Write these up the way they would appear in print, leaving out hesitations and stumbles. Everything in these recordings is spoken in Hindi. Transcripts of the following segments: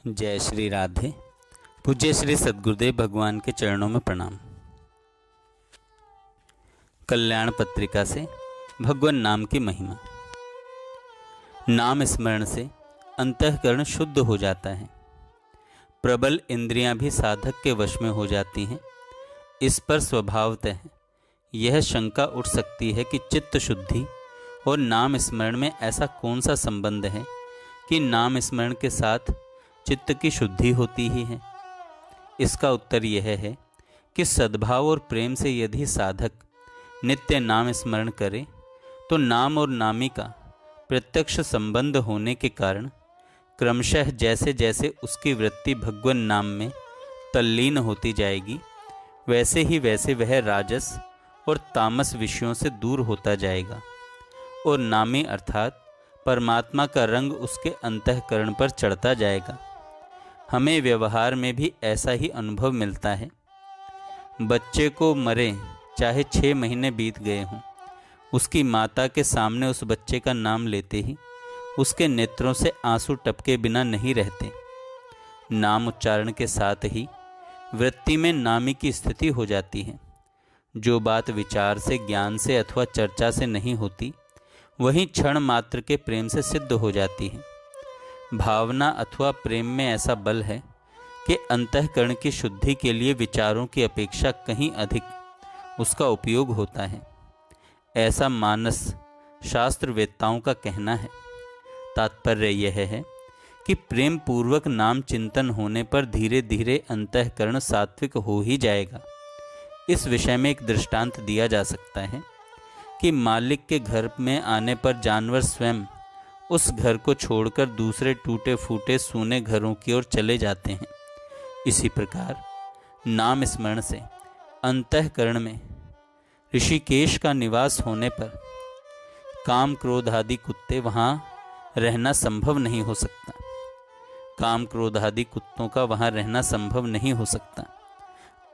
जय श्री राधे। पूज्य श्री सद्गुरुदेव भगवान के चरणों में प्रणाम। कल्याण पत्रिका से भगवान नाम की महिमा। नाम स्मरण से अंतःकरण शुद्ध हो जाता है। प्रबल इंद्रियां भी साधक के वश में हो जाती हैं। इस पर स्वभावतः यह शंका उठ सकती है कि चित्त शुद्धि और नाम स्मरण में ऐसा कौन सा संबंध है कि नाम स्मरण के साथ चित्त की शुद्धि होती ही है। इसका उत्तर यह है कि सद्भाव और प्रेम से यदि साधक नित्य नाम स्मरण करे तो नाम और नामी का प्रत्यक्ष संबंध होने के कारण क्रमशः जैसे जैसे उसकी वृत्ति भगवान नाम में तल्लीन होती जाएगी, वैसे ही वैसे वह राजस और तामस विषयों से दूर होता जाएगा और नामी अर्थात परमात्मा का रंग उसके अंतःकरण पर चढ़ता जाएगा। हमें व्यवहार में भी ऐसा ही अनुभव मिलता है। बच्चे को मरे चाहे 6 महीने बीत गए हों, उसकी माता के सामने उस बच्चे का नाम लेते ही उसके नेत्रों से आंसू टपके बिना नहीं रहते। नाम उच्चारण के साथ ही वृत्ति में नामी की स्थिति हो जाती है। जो बात विचार से, ज्ञान से अथवा चर्चा से नहीं होती, वही क्षण मात्र के प्रेम से सिद्ध हो जाती है। भावना अथवा प्रेम में ऐसा बल है कि अंतःकरण की शुद्धि के लिए विचारों की अपेक्षा कहीं अधिक उसका उपयोग होता है। ऐसा मानस शास्त्र वेत्ताओं का कहना है। तात्पर्य यह है कि प्रेम पूर्वक नाम चिंतन होने पर धीरे धीरे अंतःकरण सात्विक हो ही जाएगा। इस विषय में एक दृष्टांत दिया जा सकता है कि मालिक के घर में आने पर जानवर स्वयं उस घर को छोड़कर दूसरे टूटे फूटे सूने घरों की ओर चले जाते हैं। इसी प्रकार नाम स्मरण से अंतःकरण में ऋषिकेश का निवास होने पर काम क्रोध आदि कुत्ते वहाँ रहना संभव नहीं हो सकता। काम क्रोध आदि कुत्तों का वहाँ रहना संभव नहीं हो सकता।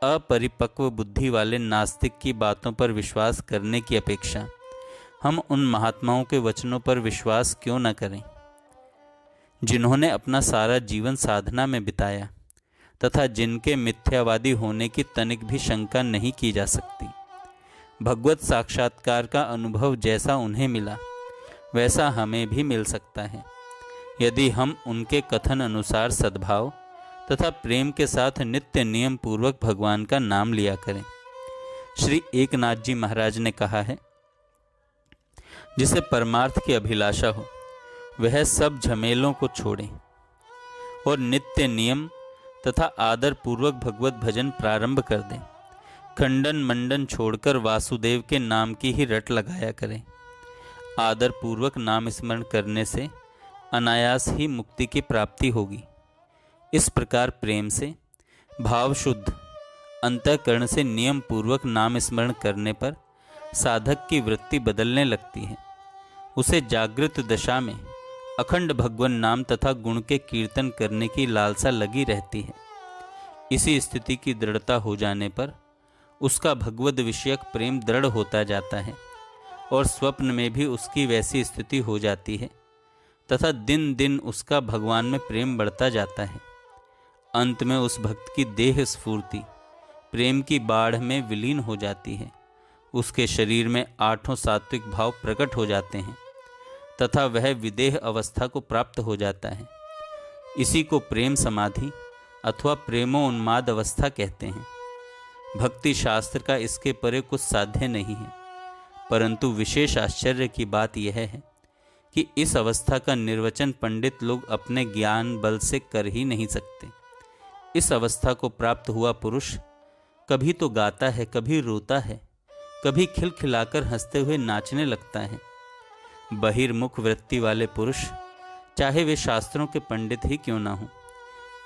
अपरिपक्व बुद्धि वाले नास्तिक की बातों पर विश्वास करने की अपेक्षा हम उन महात्माओं के वचनों पर विश्वास क्यों न करें, जिन्होंने अपना सारा जीवन साधना में बिताया तथा जिनके मिथ्यावादी होने की तनिक भी शंका नहीं की जा सकती। भगवत साक्षात्कार का अनुभव जैसा उन्हें मिला वैसा हमें भी मिल सकता है, यदि हम उनके कथन अनुसार सद्भाव तथा प्रेम के साथ नित्य नियम पूर्वक भगवान का नाम लिया करें। श्री एकनाथ जी महाराज ने कहा है, जिसे परमार्थ की अभिलाषा हो वह सब झमेलों को छोड़े और नित्य नियम तथा आदर पूर्वक भगवत भजन प्रारंभ कर दें। खंडन मंडन छोड़कर वासुदेव के नाम की ही रट लगाया करें। आदर पूर्वक नाम स्मरण करने से अनायास ही मुक्ति की प्राप्ति होगी। इस प्रकार प्रेम से, भाव शुद्ध अंतःकरण से नियम पूर्वक नाम स्मरण करने पर साधक की वृत्ति बदलने लगती है। उसे जागृत दशा में अखंड भगवान नाम तथा गुण के कीर्तन करने की लालसा लगी रहती है। इसी स्थिति की दृढ़ता हो जाने पर उसका भगवद विषयक प्रेम दृढ़ होता जाता है और स्वप्न में भी उसकी वैसी स्थिति हो जाती है तथा दिन दिन उसका भगवान में प्रेम बढ़ता जाता है। अंत में उस भक्त की देह स्फूर्ति प्रेम की बाढ़ में विलीन हो जाती है। उसके शरीर में 8 सात्विक भाव प्रकट हो जाते हैं तथा वह विदेह अवस्था को प्राप्त हो जाता है। इसी को प्रेम समाधि अथवा प्रेमोन्माद अवस्था कहते हैं। भक्ति शास्त्र का इसके परे कुछ साध्य नहीं है, परंतु विशेष आश्चर्य की बात यह है कि इस अवस्था का निर्वचन पंडित लोग अपने ज्ञान बल से कर ही नहीं सकते। इस अवस्था को प्राप्त हुआ पुरुष कभी तो गाता है, कभी रोता है, कभी खिलखिलाकर हंसते हुए नाचने लगता है। बहिर्मुख वृत्ति वाले पुरुष, चाहे वे शास्त्रों के पंडित ही क्यों ना हों,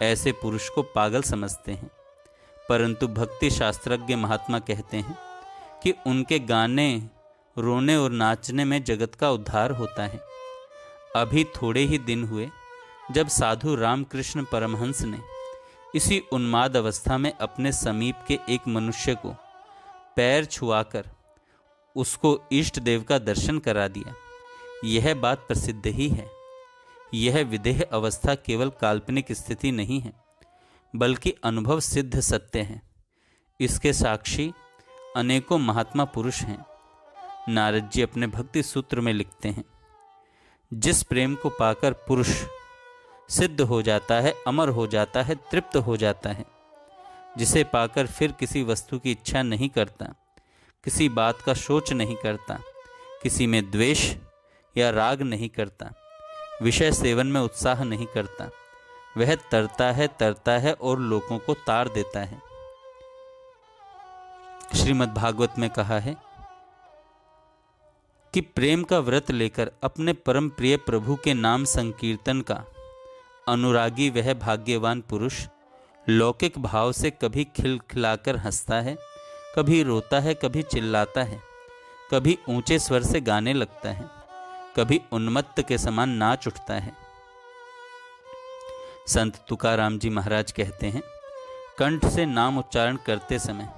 ऐसे पुरुष को पागल समझते हैं। परंतु भक्ति शास्त्रज्ञ महात्मा कहते हैं कि उनके गाने, रोने और नाचने में जगत का उद्धार होता है। अभी थोड़े ही दिन हुए जब साधु रामकृष्ण परमहंस ने इसी उन्माद अवस्था में अपने समीप के एक मनुष्य को पैर छुआकर उसको इष्ट देव का दर्शन करा दिया। यह बात प्रसिद्ध ही है। यह विदेह अवस्था केवल काल्पनिक स्थिति नहीं है, बल्कि अनुभव सिद्ध सत्य है। इसके साक्षी अनेकों महात्मा पुरुष हैं। नारद जी अपने भक्ति सूत्र में लिखते हैं, जिस प्रेम को पाकर पुरुष सिद्ध हो जाता है, अमर हो जाता है, तृप्त हो जाता है, जिसे पाकर फिर किसी वस्तु की इच्छा नहीं करता, किसी बात का शोच नहीं करता, किसी में द्वेष या राग नहीं करता, विषय सेवन में उत्साह नहीं करता, वह तरता है और लोगों को तार देता है। श्रीमद् भागवत में कहा है कि प्रेम का व्रत लेकर अपने परम प्रिय प्रभु के नाम संकीर्तन का अनुरागी वह भाग्यवान पुरुष लौकिक भाव से कभी खिलखिलाकर हंसता है, कभी रोता है, कभी चिल्लाता है, कभी ऊंचे स्वर से गाने लगता है, कभी उन्मत्त के समान नाच उठता है। संत तुकाराम जी महाराज कहते हैं, कंठ से नाम उच्चारण करते समय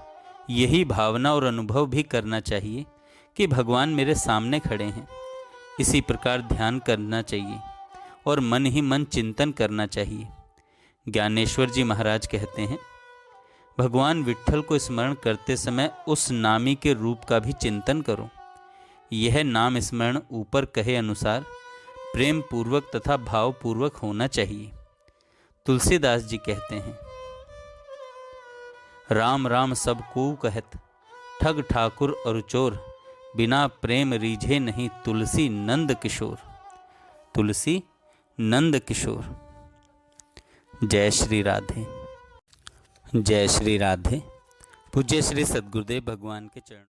यही भावना और अनुभव भी करना चाहिए कि भगवान मेरे सामने खड़े हैं। इसी प्रकार ध्यान करना चाहिए और मन ही मन चिंतन करना चाहिए। ज्ञानेश्वर जी महाराज कहते हैं, भगवान विट्ठल को स्मरण करते समय उस नामी के रूप का भी चिंतन करो। यह नाम स्मरण ऊपर कहे अनुसार प्रेम पूर्वक तथा भाव पूर्वक होना चाहिए। तुलसीदास जी कहते हैं, राम राम सब को कहत, ठग ठाकुर और चोर, बिना प्रेम रीझे नहीं तुलसी नंद किशोर। तुलसी नंद किशोर। जय श्री राधे। जय श्री राधे। पूज्य श्री सद्गुरुदेव भगवान के चरण।